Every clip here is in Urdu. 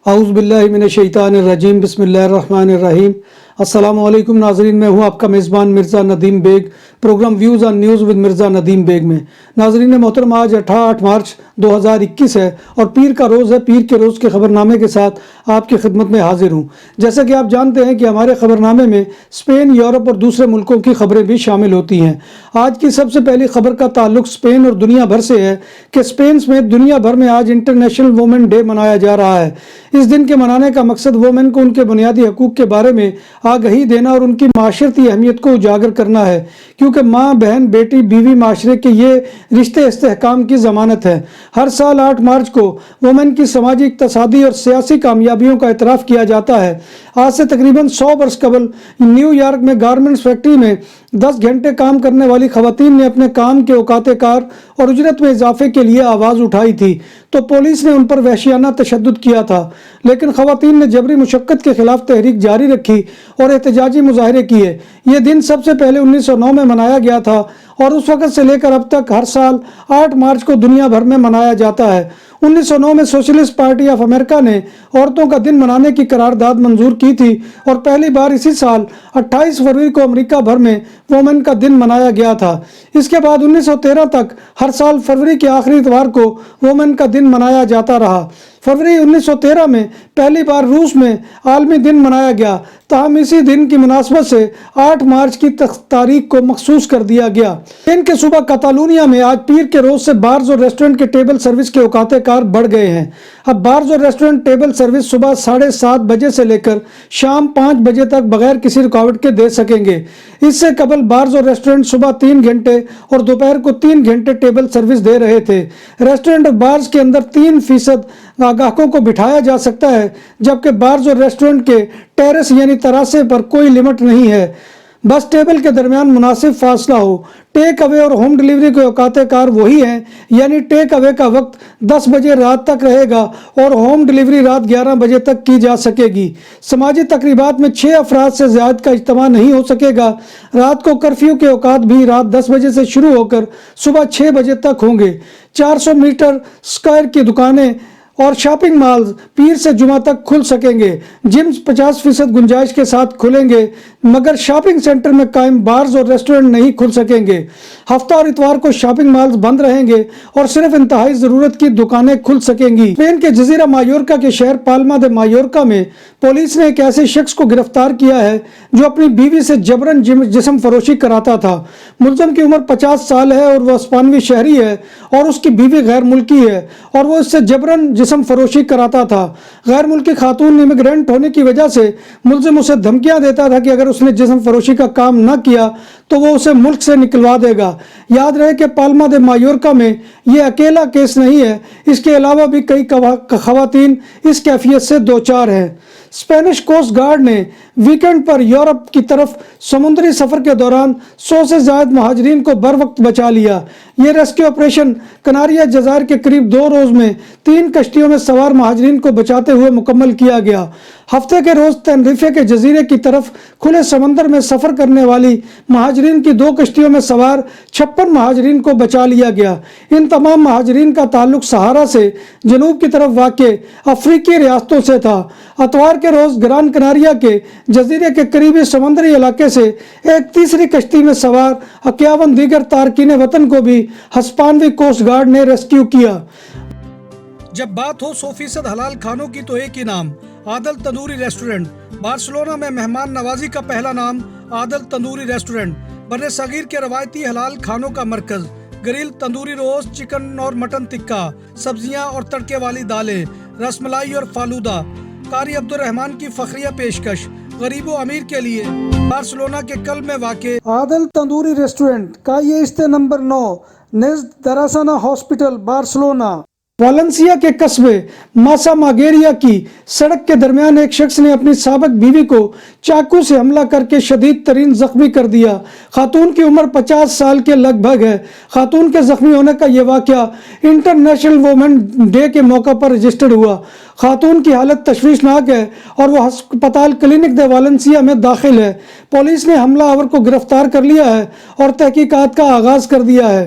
اعوذ باللہ من الشیطان الرجیم بسم اللہ الرحمن الرحیم۔ السلام علیکم ناظرین، میں ہوں آپ کا میزبان Mirza Nadeem Baig, programme views on news with Mirza Nadeem Baig میں۔ ناظرین محترم، آج 8 مارچ 2021 ہے اور پیر کا روز ہے۔ پیر کے روز کے خبر نامے کے ساتھ آپ کی خدمت میں حاضر ہوں۔ جیسا کہ آپ جانتے ہیں کہ ہمارے خبر نامے میں اسپین، یورپ اور دوسرے ملکوں کی خبریں بھی شامل ہوتی ہیں۔ آج کی سب سے پہلی خبر کا تعلق اسپین اور دنیا بھر سے ہے کہ اسپین سمیت دنیا بھر میں آج انٹرنیشنل وومن ڈے منایا جا رہا ہے۔ اس دن کے منانے کا مقصد وومن کو ان کے بنیادی حقوق کے بارے میں آگہی دینا اور ان کی معاشرتی اہمیت کو اجاگر کرنا ہے، کیونکہ ماں، بہن، بیٹی، بیوی معاشرے کے یہ رشتے استحکام کی ضمانت ہے۔ ہر سال 8 مارچ کو وومن کی سماجی، اقتصادی اور سیاسی کامیابیوں کا اعتراف کیا جاتا ہے۔ آج سے تقریباً 100 برس قبل نیو یارک میں گارمنٹس فیکٹری میں 10 گھنٹے کام کرنے والی خواتین نے اپنے کام کے اوقات کار اور اجرت میں اضافے کے لیے آواز اٹھائی تھی تو پولیس نے ان پر وحشیانہ تشدد کیا تھا، لیکن خواتین نے جبری مشقت کے خلاف تحریک جاری رکھی اور احتجاجی مظاہرے کیے۔ یہ دن سب سے پہلے 1909 میں منایا گیا تھا اور اس وقت سے لے کر اب تک ہر سال 8 مارچ کو دنیا بھر میں منایا جاتا ہے۔ 1909 میں سوشلسٹ پارٹی آف امریکہ نے عورتوں کا دن منانے کی قرارداد منظور کی تھی اور پہلی بار اسی سال 28 فروری کو امریکہ بھر میں وومن کا دن منایا گیا تھا۔ اس کے بعد 1913 تک ہر سال فروری کے آخری اتوار کو وومن کا دن منایا جاتا رہا۔ فروری 1913 میں پہلی بار روس میں عالمی دن منایا گیا، تاہم اسی دن کی مناسبت سے 8 مارچ کی تاریخ کو مخصوص کر دیا گیا۔ اسپین کے صوبہ کاتالونیا میں آج پیر کے روز سے بارز اور ریسٹورنٹ کے ٹیبل سروس کے اوقات کار بڑھ گئے ہیں۔ اب بارز اور ریسٹورنٹ ٹیبل سروس صبح 7:30 بجے سے لے کر شام 5 بجے تک بغیر کسی رکاوٹ کے دے سکیں گے۔ اس سے قبل بارز اور ریسٹورنٹ صبح 3 گھنٹے اور دوپہر کو 3 گھنٹے ٹیبل سروس دے رہے تھے۔ ریسٹورنٹ اور بارز کے اندر 3% گاہکوں کو بٹھایا جا سکتا ہے، جبکہ بارز اور ریسٹورنٹ کے ٹیرس یعنی تراسے پر کوئی لمٹ نہیں ہے، بس ٹیبل کے درمیان مناسب فاصلہ ہو۔ ٹیک اوے اور ہوم ڈیلیوری کے اوقات کار وہی ہیں، یعنی ٹیک اوے کا وقت 10 بجے رات تک رہے گا اور ہوم ڈیلیوری رات 11 بجے تک کی جا سکے گی۔ سماجی تقریبات میں 6 افراد سے زیادہ کا اجتماع نہیں ہو سکے گا۔ رات کو کرفیو کے اوقات بھی رات 10 بجے سے شروع ہو کر صبح 6 بجے تک ہوں گے۔ 400 میٹر اسکوائر کی دکانیں اور شاپنگ مالز پیر سے جمعہ تک کھل سکیں گے۔ جمز 50% گنجائش کے ساتھ کھلیں گے، مگر شاپنگ سینٹر میں قائم بارز اور ریسٹورنٹ نہیں کھل سکیں گے۔ ہفتہ اور اتوار کو شاپنگ مالز بند رہیں گے اور صرف انتہائی ضرورت کی دکانیں کھل سکیں گی۔ اسپین کے جزیرہ مایورکا کے شہر پالما دے مایورکا میں پولیس نے ایک ایسے شخص کو گرفتار کیا ہے جو اپنی بیوی سے جبراً جسم فروشی کراتا تھا۔ ملزم کی عمر 50 سال ہے اور وہ اسپانوی شہری ہے اور اس کی بیوی غیر ملکی ہے اور وہ اس سے جبراً جسم فروشی کراتا تھا۔ غیر ملکی خاتون امیگرینٹ ہونے کی وجہ سے ملزم اسے دھمکیاں دیتا تھا کہ اگر اس نے جسم فروشی کا کام نہ کیا تو وہ اسے ملک سے نکلوا دے گا۔ یاد رہے کہ پالما دے مایورکا میں یہ اکیلا کیس نہیں ہے، اس کے علاوہ بھی کئی خواتین اس کیفیت سے دوچار ہیں۔ اسپینش کوسٹ گارڈ نے ویکنڈ پر یورپ کی طرف سمندری سفر کے دوران 100 سے زائد مہاجرین کو بر وقت بچا لیا۔ یہ ریسکیو آپریشن کناریا جزائر کے قریب 2 روز میں 3 کشتیوں میں سوار مہاجرین کو بچاتے ہوئے مکمل کیا گیا۔ ہفتے کے روز تنریفے کے جزیرے کی طرف کھلے سمندر میں سفر کرنے والی مہاجرین کی 2 کشتیوں میں سوار 56 مہاجرین کو بچا لیا گیا۔ ان تمام مہاجرین کا تعلق سہارا سے جنوب کی طرف واقع افریقی ریاستوں سے تھا۔ اتوار کے روز گران کناریا کے جزیرے کے قریبی سمندری علاقے سے ایک تیسری کشتی میں سوار 51 دیگر تارکین وطن کو بھی ہسپانوی کوسٹ گارڈ نے ریسکیو کیا۔ جب بات ہو 100% حلال کھانوں کی تو ایک ہی نام، عادل تندوری ریسٹورنٹ۔ بارسلونا میں مہمان نوازی کا پہلا نام عادل تندوری ریسٹورنٹ، بر صغیر کے روایتی حلال کھانوں کا مرکز۔ گرل، تندوری روسٹ، چکن اور مٹن ٹکا، سبزیاں اور تڑکے والی دالیں، رس ملائی اور فالودہ۔ قاری عبدالرحمن کی فخریہ پیشکش، غریب و امیر کے لیے۔ بارسلونا کے قلب میں واقع عادل تندوری ریسٹورنٹ کا یہ استے نمبر 9 نزد دراسانہ ہاسپٹل بارسلونا۔ والنسیا کے قصبے ماسا ماگیریا کی سڑک کے درمیان ایک شخص نے اپنی سابق بیوی کو چاقو سے حملہ کر کے شدید ترین زخمی کر دیا۔ خاتون کی عمر 50 سال کے لگ بھگ ہے۔ خاتون کے زخمی ہونے کا یہ واقعہ انٹرنیشنل وومن ڈے کے موقع پر رجسٹرڈ ہوا۔ خاتون کی حالت تشویشناک ہے اور وہ ہسپتال کلینک دے والنسیا میں داخل ہے۔ پولیس نے حملہ آور کو گرفتار کر لیا ہے اور تحقیقات کا آغاز کر دیا ہے۔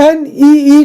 NEE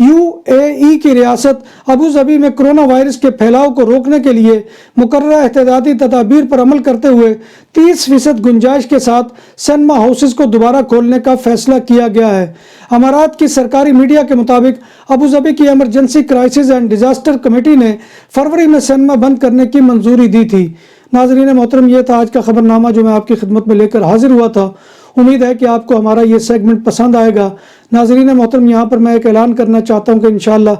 UAE کی ریاست ابوظہبی میں کرونا وائرس کے پھیلاؤ کو روکنے کے لیے مقررہ احتیاطی تدابیر پر عمل کرتے ہوئے 30% گنجائش کے ساتھ سینما ہاؤسز کو دوبارہ کھولنے کا فیصلہ کیا گیا ہے۔ امارات کی سرکاری میڈیا کے مطابق ابوظہبی کی emergency crisis and disaster committee نے فروری میں سینما بند کرنے کی منظوری دی تھی۔ ناظرین محترم، یہ تھا آج کا خبر نامہ جو میں آپ کی خدمت میں لے کر حاضر ہوا تھا۔ امید ہے کہ آپ کو ہمارا یہ سیگمنٹ پسند آئے گا۔ ناظرین محترم، یہاں پر میں ایک اعلان کرنا چاہتا ہوں کہ انشاءاللہ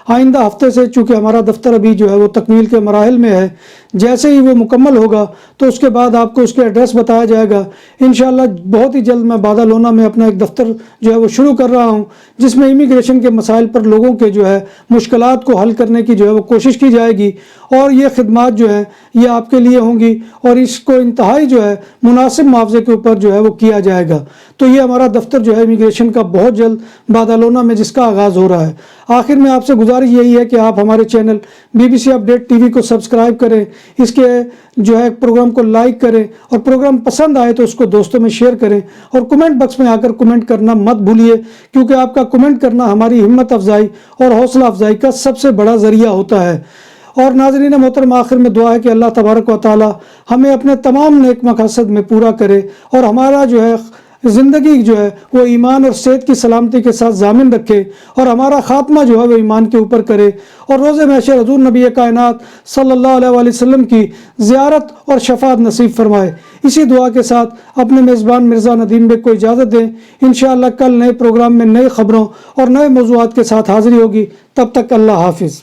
آئندہ ہفتے سے، چونکہ ہمارا دفتر ابھی جو ہے وہ تکمیل کے مراحل میں ہے، جیسے ہی وہ مکمل ہوگا تو اس کے بعد آپ کو اس کے ایڈریس بتایا جائے گا۔ انشاءاللہ بہت ہی جلد میں بادالونہ میں اپنا ایک دفتر جو ہے وہ شروع کر رہا ہوں، جس میں امیگریشن کے مسائل پر لوگوں کے جو ہے مشکلات کو حل کرنے کی جو ہے وہ کوشش کی جائے گی، اور یہ خدمات جو ہیں یہ آپ کے لیے ہوں گی، اور اس کو انتہائی جو ہے مناسب معاوضے کے اوپر جو ہے وہ کیا جائے گا۔ تو یہ ہمارا دفتر جو ہے امیگریشن کا بہت جلد بادالونہ میں جس کا آغاز ہو رہا ہے۔ آخر میں آپ سے گزارش یہی ہے کہ آپ ہمارے چینل BBC اپڈیٹ TV کو سبسکرائب کریں، اس کے جو ہے پروگرام کو لائک کریں، اور پروگرام پسند آئے تو اس کو دوستوں میں شیئر کریں، اور کمنٹ باکس میں آ کر کمنٹ کرنا مت بھولیے، کیونکہ آپ کا کمنٹ کرنا ہماری ہمت افزائی اور حوصلہ افزائی کا سب سے بڑا ذریعہ ہوتا ہے۔ اور ناظرین محترم، آخر میں دعا ہے کہ اللہ تبارک و تعالی ہمیں اپنے تمام نیک مقاصد میں پورا کرے، اور ہمارا جو ہے زندگی جو ہے وہ ایمان اور صحت کی سلامتی کے ساتھ ضامن رکھے، اور ہمارا خاتمہ جو ہے وہ ایمان کے اوپر کرے، اور روز محشر حضور نبی کائنات صلی اللہ علیہ وآلہ وسلم کی زیارت اور شفاعت نصیب فرمائے۔ اسی دعا کے ساتھ اپنے میزبان مرزا ندیم بیگ کو اجازت دیں۔ انشاءاللہ کل نئے پروگرام میں نئے خبروں اور نئے موضوعات کے ساتھ حاضری ہوگی۔ تب تک اللہ حافظ۔